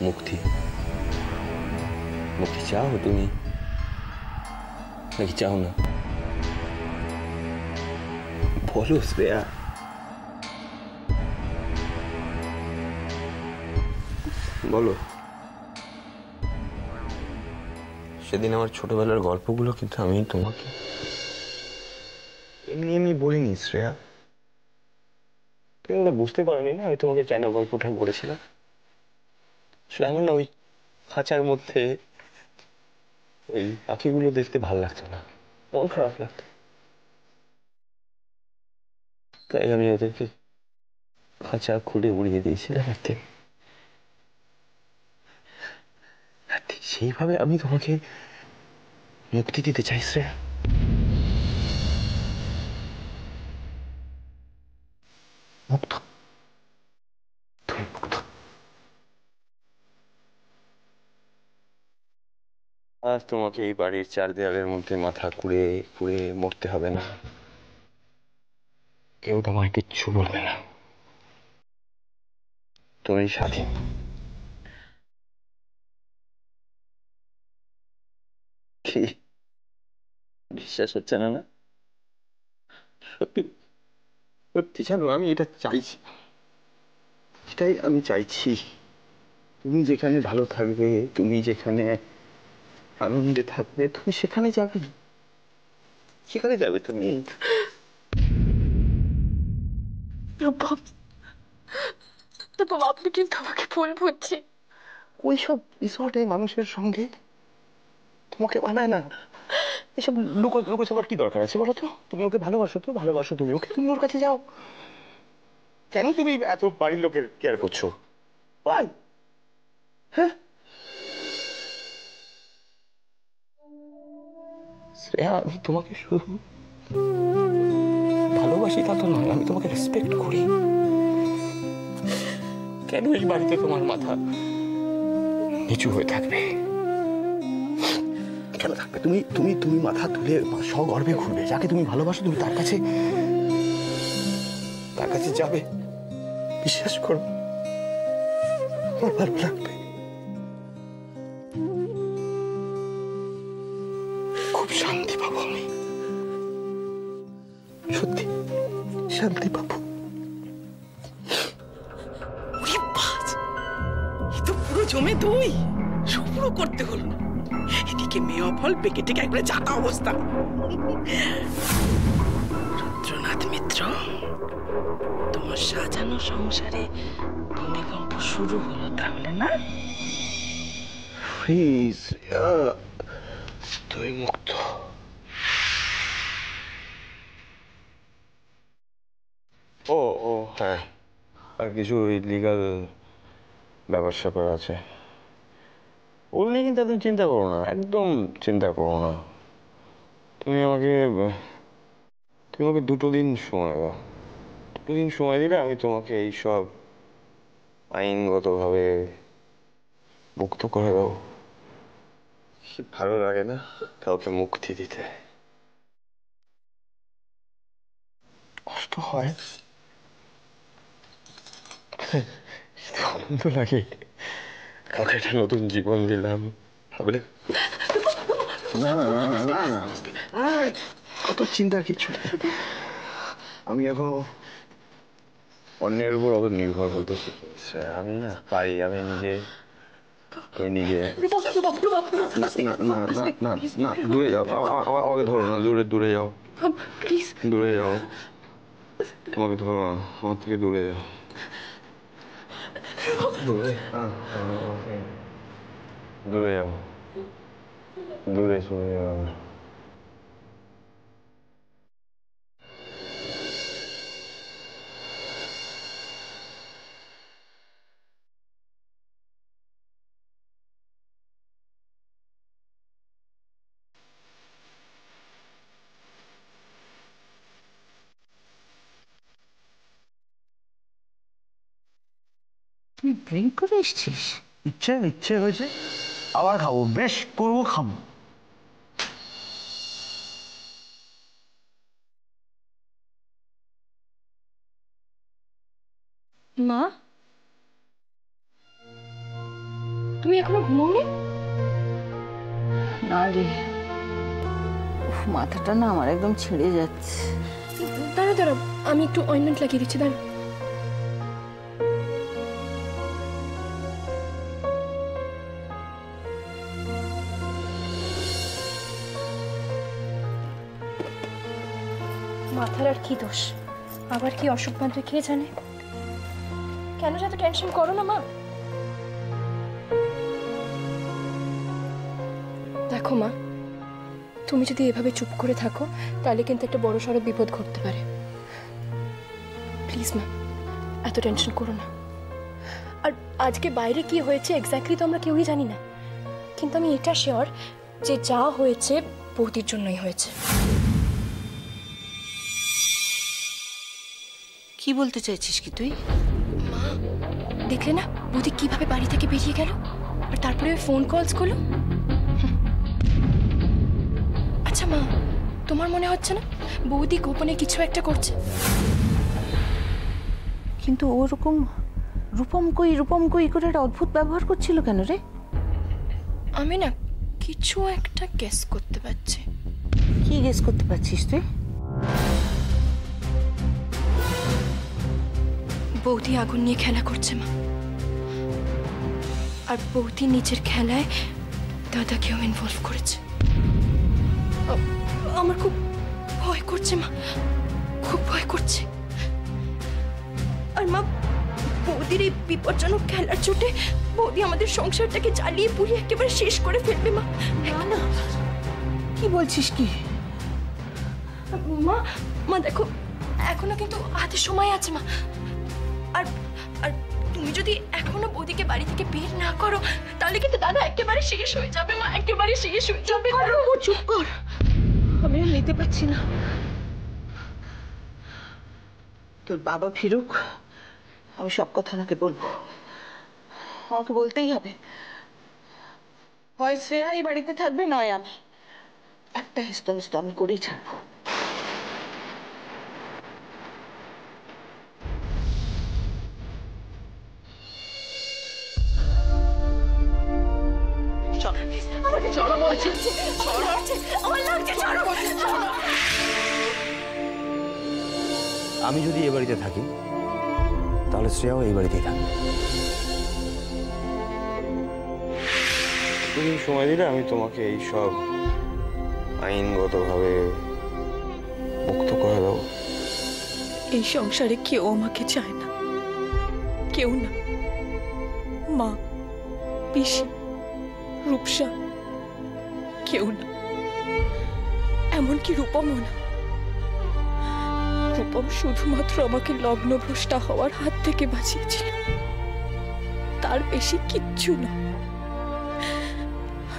মুক্তি মুক্তি চাও তুমি নাকি চাও না? বলো শ্রেয়া। বলো। সেদিন আমার ছোটবেলার গল্পগুলো কিন্তু আমি তোমাকে এমনি এমনি বলিনি শ্রেয়া। তুমি বুঝতে পারোনি না, আমি তোমাকে চায়না গল্পটা বলেছিলাম। এমন না, ওই খাঁচার মধ্যে ওই পাখিগুলো দেখতে ভালো লাগতো না, মন খারাপ লাগতো। তাই আমি ওদেরকে খাঁচা খুলে উড়িয়ে দিয়েছিলাম একদিন। ঠিক সেইভাবে আমি তোমাকে মুক্তি দিতে চাই শ্রেয়া। মুক্ত, তুমি মুক্ত। আজ তোমাকে এই বাড়ির চার দেয়ালের মধ্যে মাথা কুড়ে কুড়ে মরতে হবে না। কেউ তোমায় কিচ্ছু বলবে না। তুমি স্বাধীন। কি বিশ্বাস হচ্ছে না? না সত্যি, সত্যি জানো আমি এটা চাইছি, এটাই আমি চাইছি। তুমি যেখানে ভালো থাকবে, তুমি যেখানে আনন্দে থাকবে, তুমি সেখানে যাবে, সেখানে যাবে তুমি। রূপম, রূপম আপনি কিন্তু আমাকে ভুল বুঝছেন। ওইসব রিসর্টে মানুষের সঙ্গে তোমাকে মানায় না। এসব লুকো লুকো সবার কি দরকার আছে বলো তো? তুমি ওকে ভালোবাসো তো, ভালোবাসো তুমি ওকে, তুমি ওর কাছে যাও। কেন তুমি এত বাড়ির লোকের কেয়ার করছো? ভাই, হ্যাঁ শ্রেয়া, আমি তোমাকে শুধু ভালোবাসি তা তো নয়, আমি তোমাকে রেসপেক্ট করি। কেন এই বাড়িতে তোমার মাথা নিচু হয়ে থাকবে? কেন থাকবে? তুমি তুমি তুমি মাথা তুলে সগর্বে ঘুরবে, যাকে তুমি ভালোবাসো তুমি তার কাছে, তার কাছে যাবে, বিশ্বাস করো আমার ভালো লাগবে, খুব শান্তি পাবো আমি, সত্যি শান্তি পাবো। পুরো জমে দই শুরু করতে হলো না, এদিকে মেয়ে ফল পেকে টেকে একবারে জাতা অবস্থা। রুদ্রনাথ মিত্র, তোমার সাজানো সংসারে ভূমিকম্প শুরু হলো তাহলে না? প্লিজ, তুই মুক্ত। ও ও হ্যাঁ, আর কিছু লিগাল ব্যাপার স্যাপার আছে, ওগুলো নিয়ে কিন্তু তুমি চিন্তা করো না, একদম চিন্তা করো না। তুমি আমাকে তুমি আমাকে 2 দিন সময় দাও। 2 দিন সময় দিলে আমি তোমাকে এইসব আইনগতভাবে মুক্ত করে দেবো। কি ভালো লাগে না কাউকে মুক্তি দিতে? কষ্ট হয়, আনন্দ লাগে। কাউকে একটা নতুন জীবন দিলাম ভাবলে। না না না না না না, কত চিন্তার কিছু নেই। আমি এখন অন্যের উপর অত নির্ভর করতে শিখেছি। আমি না পারি, আমি নিজে নিজে। না না না না না, দূরে যাও, আমাকে ধরো না, দূরে দূরে যাও, প্লিজ দূরে যাও, তোমাকে ধরো না, আমার থেকে দূরে যাও, দূরে দূরে যাও, দূরে সরে যাও। তুই ড্রিঙ্ক করে এসছিস? ইচ্ছে ইচ্ছে হয়েছে আবার খাবো, বেশ করবো, খাবো। মা, তুমি এখনো ঘুমোওনি? না রে, মাথাটা না আমার একদম ছিঁড়ে যাচ্ছে। দাঁড়া দাঁড়া, আমি একটু অয়েন্টমেন্ট লাগিয়ে দিচ্ছি, দাঁড়া। মাথার আর কি দোষ? আবার কি অসুখ বাঁধবে কে জানে? কেন এত টেনশন করো না মা। দেখো মা, তুমি যদি এভাবে চুপ করে থাকো তাহলে কিন্তু একটা বড় সড়ো বিপদ ঘটতে পারে। প্লিজ মা, এত টেনশন করো না। আর আজকে বাইরে কি হয়েছে এক্স্যাক্টলি তো আমরা কেউই জানি না, কিন্তু আমি এটা শিওর যে যা হয়েছে বৌদির জন্যই হয়েছে। কি বলতে চাইছিস কি তুই? মা, দেখলে না বৌদি কিভাবে বাড়ি থেকে বেরিয়ে গেল, আর তারপরে ফোন কলস করলো। আচ্ছা মা, তোমার মনে হচ্ছে না বৌদি গোপনে কিছু একটা করছে? কিন্তু ওরকম রূপম কই করে একটা অদ্ভুত ব্যবহার করছিল কেন রে? আমি না কিছু একটা গেস করতে পারছি। কি গেস করতে পারছিস তুই? বৌদি আগুন নিয়ে খেলা করছে মা, আর বৌদি নিজের খেলায় দাদাকেও ইনভলভ করেছে। আমার খুব ভয় করছে মা, খুব ভয় করছে। আর মা, বৌদির এই বিপজ্জনক খেলার চোটে বৌদি আমাদের সংসারটাকে জ্বালিয়ে পুড়িয়ে একেবারে শেষ করে ফেলবে মা। না না, কি বলছিস কি? মা মা দেখো, এখনো কিন্তু হাতে সময় আছে মা। আর আর তুমি যদি এখনো বৌদিকে বাড়ি থেকে বের না করো তাহলে কিন্তু দাদা একেবারে শেষ হয়ে যাবে মা, একেবারে শেষ হয়ে যাবে। চুপ কর, আমি আর নিতে পারছি না। তোর বাবা ফিরুক, আমি সব কথা ওনাকে বলবো। আমাকে বলতেই হবে, হয় শ্রেয়া এই বাড়িতে থাকবে নয় আমি। একটা হেস্ত আমি করেই ছাড়বো। আমি যদি এ বাড়িতে থাকি তাহলে শ্রেয়াও এই বাড়িতেই থাকবে। তুমি সময় দিলে আমি তোমাকে এই সব আইনগতভাবে মুক্ত করে দেবো। এই সংসারে কেউ আমাকে চায় না, কেউ না। মা, পিসি, রূপসা, কেউ না, এমনকি রূপমও না। রূপম শুধুমাত্র আমাকে লগ্নভ্রষ্টা হওয়ার হাত থেকে বাঁচিয়েছিল, তার বেশি কিচ্ছু না।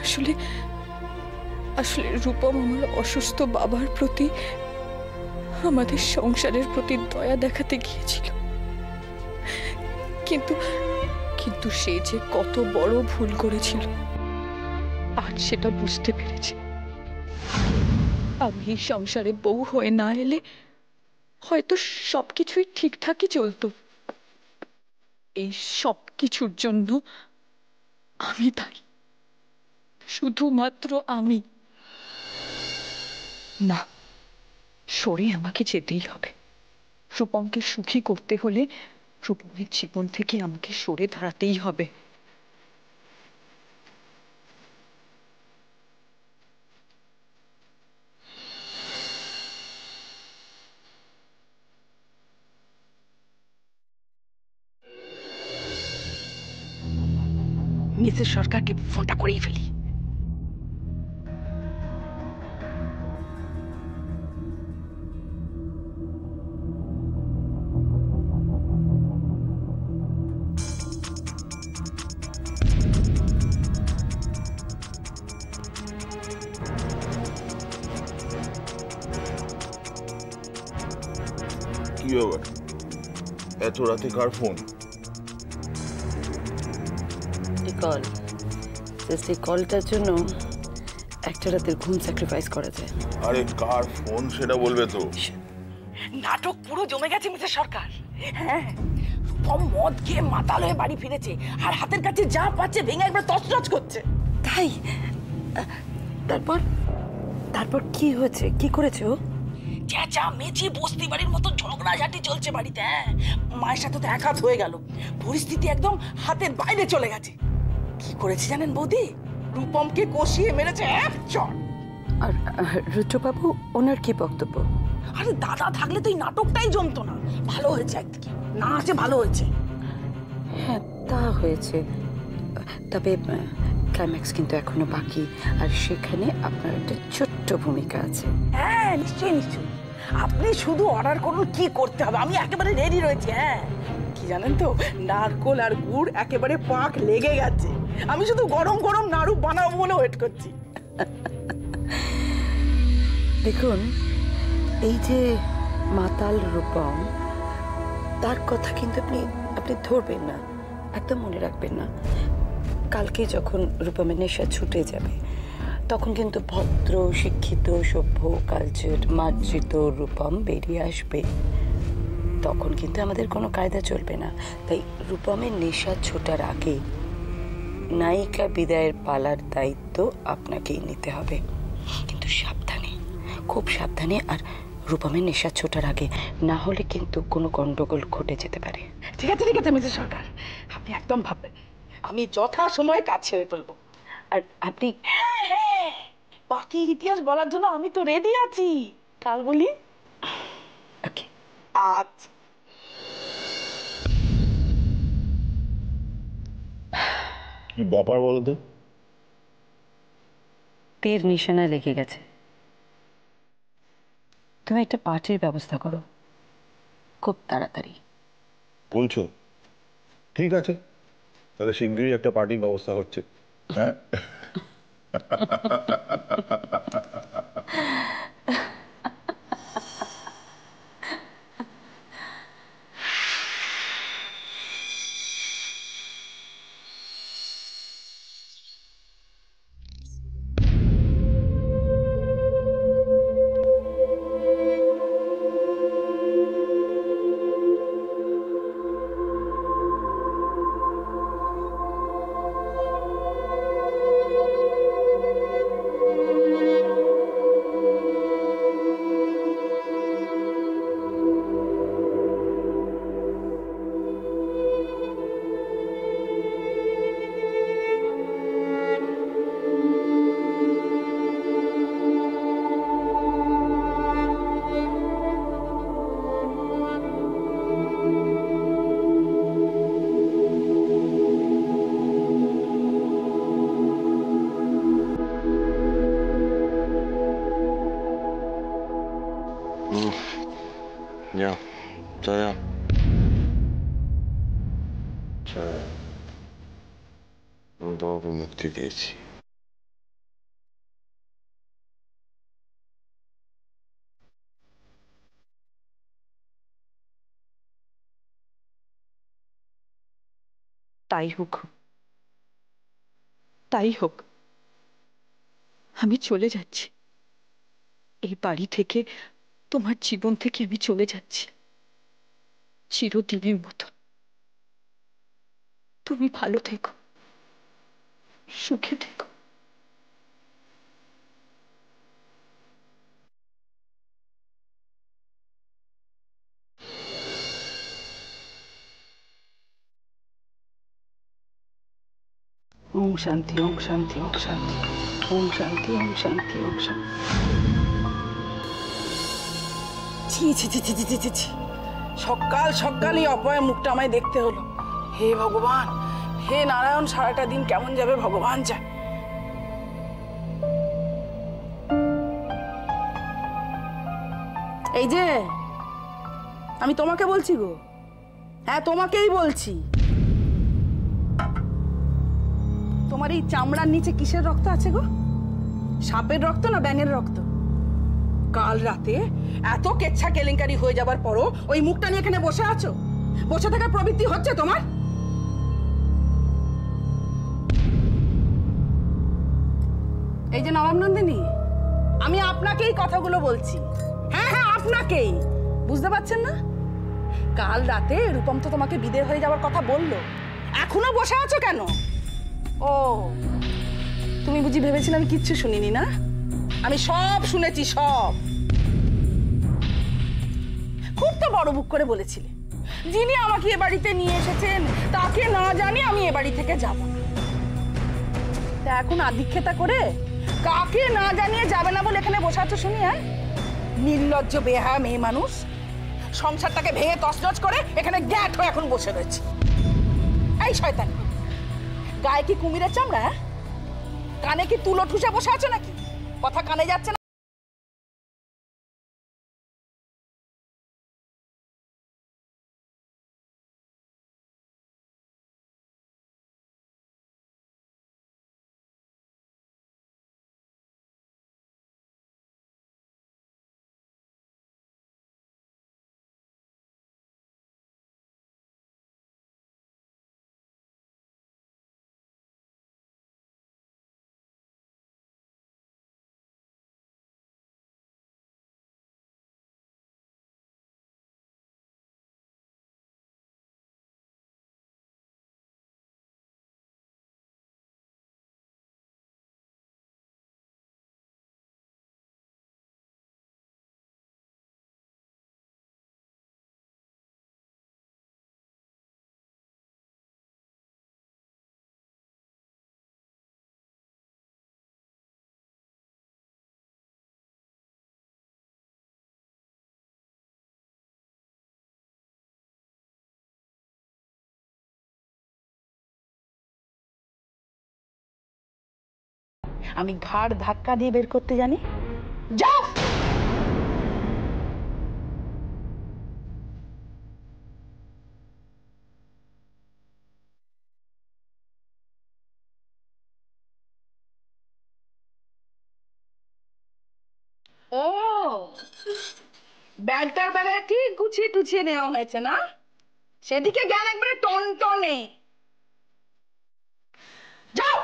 আসলে আসলে রূপম আমার অসুস্থ বাবার প্রতি, আমাদের সংসারের প্রতি দয়া দেখাতে গিয়েছিল, কিন্তু কিন্তু সে যে কত বড় ভুল করেছিল আজ সেটা বুঝতে পেরেছে। আমি সংসারে বউ হয়ে না এলে হয়তো সবকিছুই ঠিকঠাকই চলতো। এই সব কিছুর জন্য আমি দায়ী, শুধুমাত্র আমি। না, সরে আমাকে যেতেই হবে। রূপমকে সুখী করতে হলে রূপমের জীবন থেকে আমাকে সরে দাঁড়াতেই হবে। মিসেস সরকারকে ফোনটা করেই ফেলি। কি ব্যাপার, এত রাতে কার ফোন? কল, সেই কলটার জন্য একটা রাতের ঘুম স্যাক্রিফাইস করা যায়। আরে কার ফোন সেটা বলবে তো। নাটক পুরো জমে গেছে মিসেস সরকার। হ্যাঁ, রূপম মদ খেয়ে মাতাল হয়ে বাড়ি ফিরেছে আর হাতের কাছে যা পাচ্ছে ভেঙে একবার তছনছ করছে। তাই? তারপর তারপর কি হয়েছে? কি করেছে ও? চেঁচা মেচি বস্তি বাড়ির মতো ঝগড়াঝাটি চলছে বাড়িতে। হ্যাঁ, মায়ের সাথে তো এক হাত হয়ে গেল, পরিস্থিতি একদম হাতের বাইরে চলে গেছে। কি করেছে জানেন বৌদি? রূপমকে কষিয়ে মেরেছে এক চড়। আর রুদ্রবাবু ওনার কি বক্তব্য? আরে দাদা থাকলে তো এই নাটকটাই জমতো না। ভালো হয়েছে একদিকে, না আছে ভালো হয়েছে। হ্যাঁ তা হয়েছে, তবে ক্লাইম্যাক্স কিন্তু এখনো বাকি, আর সেখানে আপনার একটা ছোট্ট ভূমিকা আছে। হ্যাঁ নিশ্চয়ই নিশ্চয়ই, আপনি শুধু অর্ডার করুন কি করতে হবে, আমি একেবারে রেডি রয়েছি। হ্যাঁ কি জানেন তো, নারকোল আর গুড় একেবারে পাক লেগে গেছে, আমি শুধু গরম গরম নাড়ু বানাবো বলে ওয়েট করছি। দেখুন, এই যে মাতাল রূপম, তার কথা কিন্তু আপনি ধরবেন না, একদম মনে রাখবেন না। কালকে যখন রূপমের নেশা ছুটে যাবে, তখন কিন্তু ভদ্র শিক্ষিত সভ্য কালচার মার্জিত রূপম বেরিয়ে আসবে। তখন কিন্তু আমাদের কোনো কায়দা চলবে না। তাই রূপমের নেশা ছোটার আগে নায়িকা বিদায়ের পালার দায়িত্ব আপনাকেই নিতে হবে, কিন্তু সাবধানে, খুব সাবধানে। আর রূপমের নেশা ছোটার আগে, না হলে কিন্তু কোনো গন্ডগোল ঘটে যেতে পারে। ঠিক আছে ঠিক আছে মিসেস সরকার, আপনি একদম ভাববেন, আমি যথা সময়ে কাজ ছেড়ে ফেলবো। আর আপনি হ্যাঁ, বাকি ইতিহাস বলার জন্য আমি তো রেডি আছি, কাল বলি। ওকে। আচ্ছা। কি ব্যাপার বলো তো? তীর নিশানা লেগে গেছে। তুমি একটা পার্টির ব্যবস্থা করো খুব তাড়াতাড়ি। বলছো? ঠিক আছে, তাহলে শীঘ্রই একটা পার্টির ব্যবস্থা হচ্ছে। হ্যাঁ Ja, ja. বাবাকে মুক্তি দিয়েছি। তাই হোক, তাই হোক। আমি চলে যাচ্ছি এই বাড়ি থেকে, তোমার জীবন থেকে আমি চলে যাচ্ছি চিরদিনের মতো। তুমি ভালো থেকো, সুখে থেকো। ওম শান্তি, ওম শান্তি, ওম শান্তি, ওম শান্তি, ওম শান্তি, ওম শান্তি। ছি ছি ছি ছি ছি ছি ছি, সকাল সকাল এই অপয়া মুখটা আমায় দেখতে হলো। হে ভগবান, হে নারায়ণ, সারাটা দিন কেমন যাবে ভগবান জানে। এই যে আমি তোমাকে বলছি গো, হ্যাঁ তোমাকেই বলছি। তোমার এই চামড়ার নিচে কিসের রক্ত আছে গো? সাপের রক্ত না ব্যাঙের রক্ত? কাল রাতে এত কেচ্ছা কেলেঙ্কারি হয়ে যাবার পরও ওই মুখটা নিয়ে এখানে বসে আছো? বসে থাকার প্রবৃত্তি হচ্ছে তোমার? এই যে নবাব নন্দিনী, আমি আপনাকেই কথাগুলো বলছি। হ্যাঁ হ্যাঁ আপনাকেই, বুঝতে পারছেন না? কাল রাতে রূপম তো তোমাকে বিদেয় হয়ে যাওয়ার কথা বললো, এখনো বসে আছো কেন? ও তুমি বুঝি ভেবেছিলে আমি কিচ্ছু শুনিনি না? আমি সব শুনেছি, সব। খুব তো বড় বুক করে বলেছিলে, যিনি আমাকে এ বাড়িতে নিয়ে এসেছেন তাকে না জানি আমি এ বাড়ি থেকে যাব না। তা এখন আদিক্ষেতা করে কাকে না জানিয়ে যাবে না বলে এখানে বসে আছো শুনি? হ্যাঁ, নির্লজ্জ বেহায়া মেয়ে মানুষ, সংসারটাকে ভেঙে তছনছ করে এখানে গ্যাট হয়ে এখন বসে রয়েছে। এই শয়তান, গায়ে কি কুমিরের চামড়া? কানে কি তুলো ঠুসে বসে আছো নাকি? কথা কানে যাচ্ছে না? আমি ঘাড় ধাক্কা দিয়ে বের করতে জানি। যাও। ও, ব্যাগটার বেলায় ঠিক গুছিয়ে টুছিয়ে নেওয়া হয়েছে না? সেদিকে জ্ঞান একবারে টনটনে। যাও।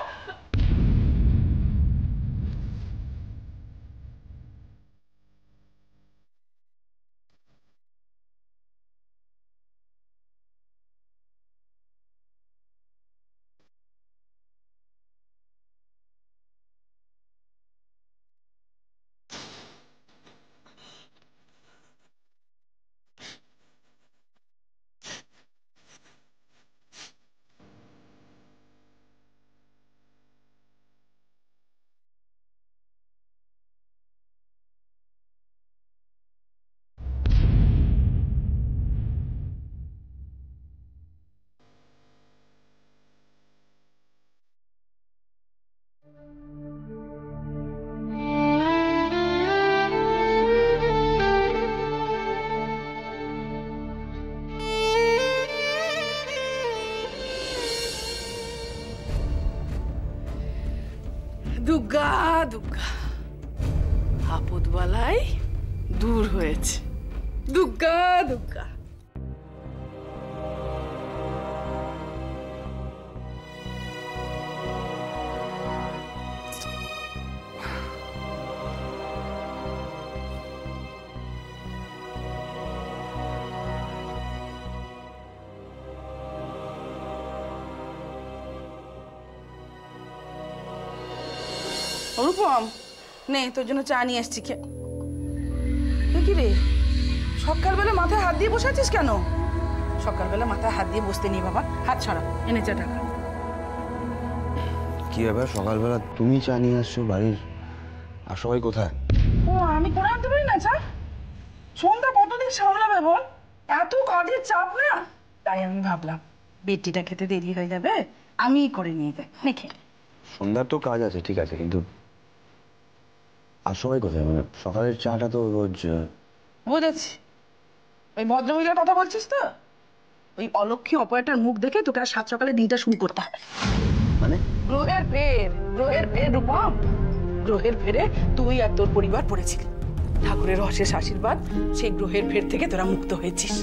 দুর্গা দুর্গা, আপদ বালাই দূর হয়েছে। দুর্গা দুর্গা। রূপম, নে তোর জন্য চা নিয়ে এসছি। কি রে, সকালবেলা মাথায় হাত দিয়ে বসে আছিস কেন? সকালবেলা মাথায় হাত দিয়ে বসতে নেই বাবা, হাত ছড়া। এনে চা টাকা। কি ব্যাপার, সকালবেলা তুমি চা নিয়ে আসছো বাড়ির, আর সবাই কোথায়? ও, আমি করে আনতে পারি না চা? সন্ধ্যা কতদিন সামলাবে বল? এত কাজের চাপ না, তাই আমি ভাবলাম বেটিটা খেতে দেরি হয়ে যাবে, আমি করে নিয়ে যাই। দেখে সন্ধ্যার তো কাজ আছে, ঠিক আছে, কিন্তু আর সবাই কোথায়? মানে সকালের চাটা তো রোজ। বুঝেছি, ওই ভদ্রমহিলার কথা বলছিস তো? ওই অলক্ষী অপারেটার মুখ দেখে তোকে আর সাত সকালে দিনটা শুরু করতে হবে। মানে গ্রহের ফের, গ্রহের ফের রূপম। গ্রহের ফেরে তুই আর তোর পরিবার পড়েছিলি, ঠাকুরের অশেষ আশীর্বাদ, সেই গ্রহের ফের থেকে তোরা মুক্ত হয়েছিস।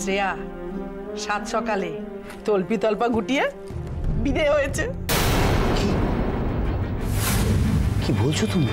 শ্রেয়া সাত সকালে তল্পি তল্পা গুটিয়ে বিদেয় হয়েছে। কি বলছো তুমি?